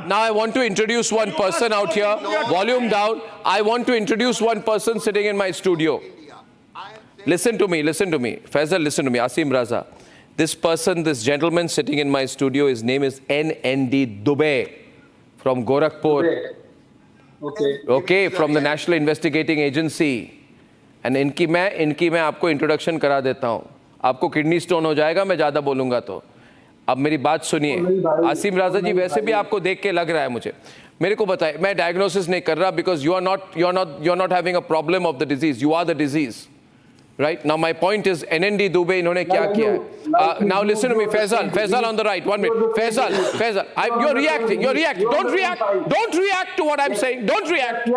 मत। Now I want to introduce one person out here. Volume down. I want to introduce one person sitting in my studio. Listen to me. Faisal, listen to me. Asim Raza. This person, this gentleman sitting in my studio, his name is NND Dubey from Gorakhpur. Okay, from the National Investigating Agency. And इनकी मैं आपको introduction करा देता हूँ. आपको kidney stone हो जाएगा मैं ज़्यादा बोलूँगा तो. अब मेरी बात सुनिए. आसिम राजा जी, वैसे भी आपको देख के लग रहा है मुझे. मेरे को बताइए, मैं डायग्नोसिस नहीं कर रहा because you are not having a problem of the disease. You are the disease. Right? Now my point is NND Dubey इन्होंने क्या किया है? Now listen to me, Faisal on the right. 1 minute. Faisal. You're reacting. Don't react to what I'm saying. Don't react.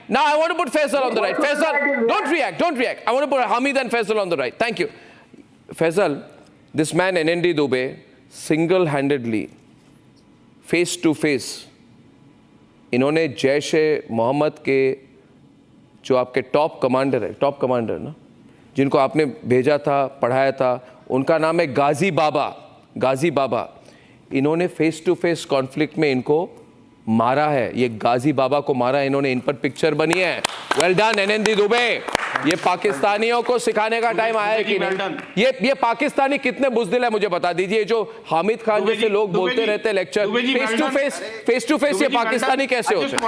Now I want to put Faisal on the right. Faisal, don't react. I want to put Hamid and Faisal on the right. Thank you. Faisal, this man NND Dubey, single-handedly, face to face, इन्होंने जैश-ए-मोहम्मद के जो आपके top commander ना, जिनको आपने भेजा था, पढ़ाया था, उनका नाम है गाजी बाबा. इन्होंने फेस टू फेस कॉन्फ्लिक्ट में इनको मारा है. ये गाजी बाबा को मारा है इन्होंने. इन पर पिक्चर बनी है. Well done NND Dubey. ये पाकिस्तानियों को सिखाने का टाइम आया है कि नहीं? ये पाकिस्तानी कितने बुज़दिल है मुझे बता दीजिए. जो हामिद खान जैसे लोग बोलते रहते हैं लेक्चर, फेस टू फेस ये पाकिस्तानी कैसे होते हैं?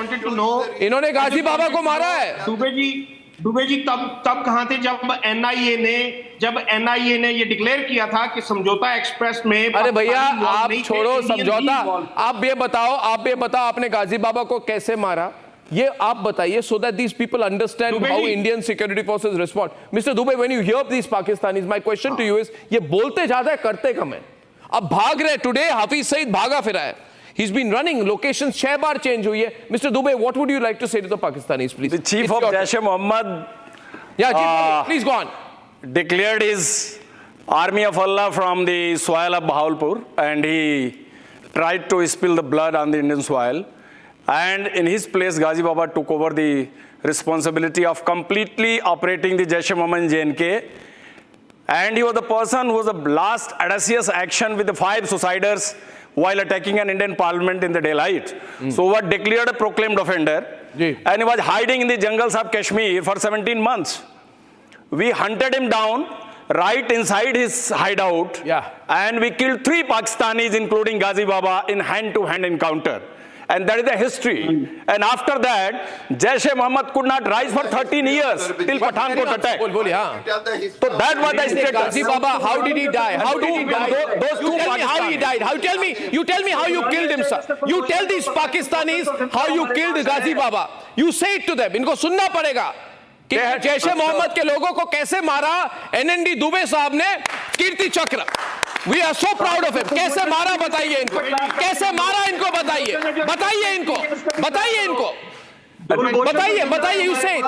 इन्होंने गाजी बाबा को मारा है. दुबे जी तब कहां थे जब एनआईए ने ये डिक्लेयर किया था कि समझौता एक्सप्रेस में? अरे भैया आप छोड़ो समझौता. आप ये बताओ आपने गाजी बाबा को कैसे मारा, ये आप बताइए, so that these people understand how Indian security forces respond. Mr. Dubey, when you hear these Pakistanis, my question to you is, ये बोलते ज्यादा है करते कम है. अब भाग रहे. टुडे हाफिज सईद भागा फिरा है. He's been running. Locations 6 bar change हुई है. Mr. Dubey, what would you like to say to the Pakistanis, please? The chief of Jaish-e-Mohammed, please go on. Declared his army of Allah from the soil of Bahawalpur, and he tried to spill the blood on the Indian soil. And in his place, Ghazi Baba took over the responsibility of completely operating the Jaish-e-Mohammed in J&K. And he was the person who was the last audacious action with the 5 suiciders while attacking an Indian parliament in the daylight. So was declared a proclaimed offender. And he was hiding in the jungles of Kashmir for 17 months. We hunted him down right inside his hideout. And we killed 3 Pakistanis, including Ghazi Baba, in hand-to-hand encounter. And that is the history. And after that, Jaish-e-Mohammed could not rise for 13 years till Pathankot attack. So that was the status. Ghazi Baba, how did he die? Those two Tell me how he died. You tell me how you killed him, sir. You tell these Pakistanis how you killed Ghazi Baba. You say it to them. इनको सुनना पड़ेगा कि जैश-ए-मोहम्मद के लोगों को कैसे मारा NND Dubey साहब ने कीर्ति चक्र. We are so proud of him. कैसे मारा बताइए इनको. कैसे मारा इनको बताइए इनको. बताइए. You say it.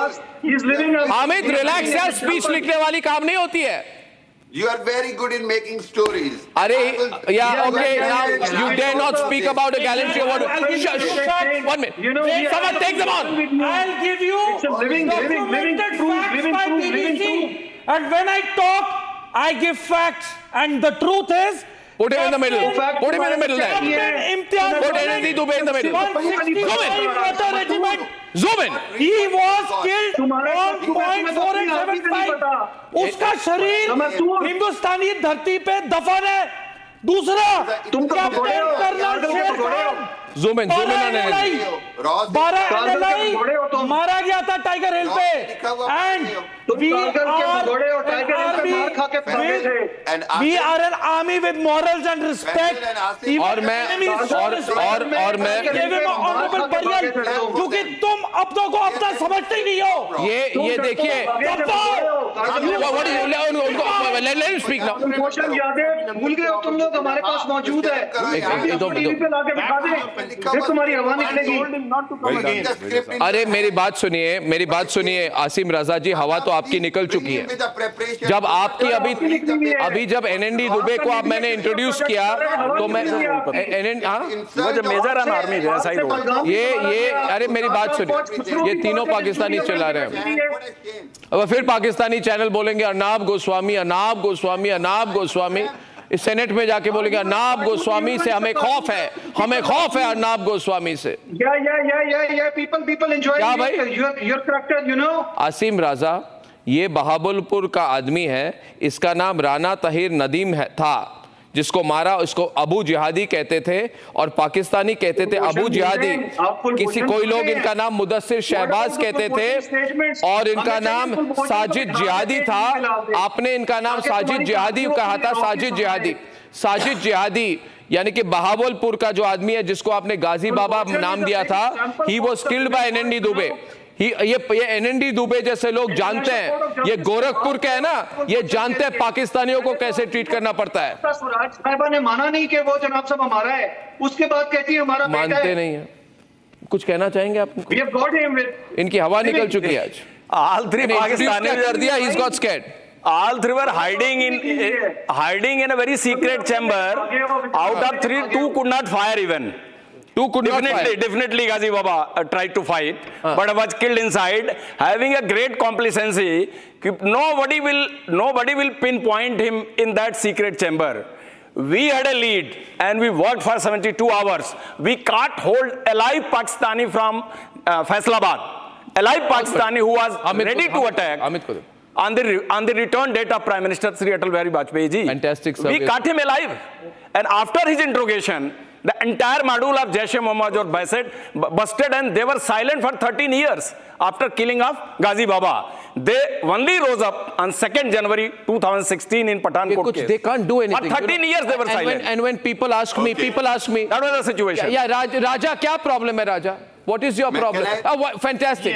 Hamid relax यार. स्पीच लिखने वाली काम नहीं होती है. You are very good in making stories. Okay. Now you dare not speak about a gallantry award. Shut. 1 minute. Someone take them on. I'll give you documented facts by BBC. And when I talk, I give facts. And the truth is, put him in the middle. Put NND Dubey in the middle. 165 regiment. Zoom in. He was killed on .4875. उसका शरीर हिंदुस्तानी धरती पे दफन है. दूसरा, captain colonel शेर Khan Zoom in on NND. 12 NLI मारा गया था टाइगर हिल पे. And we are an army with morals and respect. और मैं ऑनरेबल बरियल, क्योंकि तुम अपनों को अपना समझते ही नहीं हो. ये देखिए. Let him speak now. भूल गए हो तुम लोग. हमारे पास मौजूद है. टीवी पे लाके दिखा दे. तुम्हारी हवा निकलेगी. अरे मेरी बात सुनिए आसिम रजा जी. हवा तो आपकी निकल चुकी है. जब आपकी अभी जब NND दुबे को अब मैंने इंट्रोड्यूस किया तो मैं मेजर आर्मी ये अरे मेरी बात सुनिए. ये तीनों पाकिस्तानी चला रहे हैं. अब फिर पाकिस्तानी चैनल बोलेंगे अर्नाब गोस्वामी. इस सेनेट में जाके बोलेंगे अर्नाब गोस्वामी से हमें खौफ है अर्नाब गोस्वामी से। Yeah, people enjoy क्या भाई? your character, you know. Asim राजा ये बहावलपुर का आदमी है, इसका नाम राना तहीर नदीम था, जिसको मारा उसको अबू जिहादी कहते थे और पाकिस्तानी कहते थे अबू जिहादी। किसी कोई लोग इनका नाम मुदस्सिर शहबाज कहते थे और इनका नाम साजिद जिहादी था। आपने इनका नाम साजिद जिहादी कहा था, साजिद जिहादी यानी कि बहावलपुर का जो आदमी है जिसको आपने गाजी बाबा नाम दिया था, he was killed by NND Dubey. ये एनएनडी दुबे जैसे लोग जानते हैं, ये गोरखपुर के है ना, ये जानते हैं पाकिस्तानियों को कैसे ट्रीट करना पड़ता है। स्वराज साहिबा ने माना नहीं कि वो जनाब साहब हमारा है, उसके बाद कहती है हमारा बेटा है। मानते नहीं है। कुछ कहना चाहेंगे आप? We have got him with. इनकी हवा निकल चुकी है आज। All three Pakistani कर दिया, he's got scared. All three were hiding in a very secret chamber. Out of three, two could not fire even. Two could not fire. Definitely Ghazi Baba tried to fight, but was killed inside, having a great complacency. Nobody will pinpoint him in that secret chamber. We had a lead and we worked for 72 hours. We can't hold alive Pakistani from Faisalabad. Alive Pakistani who was ready to attack. On the return date of Prime Minister Sri Atal Bihari Vajpayee ji. Fantastic service. We caught him alive. And after his interrogation, the entire module of Jaish-e-Mohammed or Baiset busted and they were silent for 13 years after killing of Ghazi Baba. They only rose up on 2nd January 2016 in Pathankot case. They can't do anything. For 13 years they were silent. And when people ask me, that was the situation. yeah, Raja, क्या problem है Raja? What is your problem? Fantastic.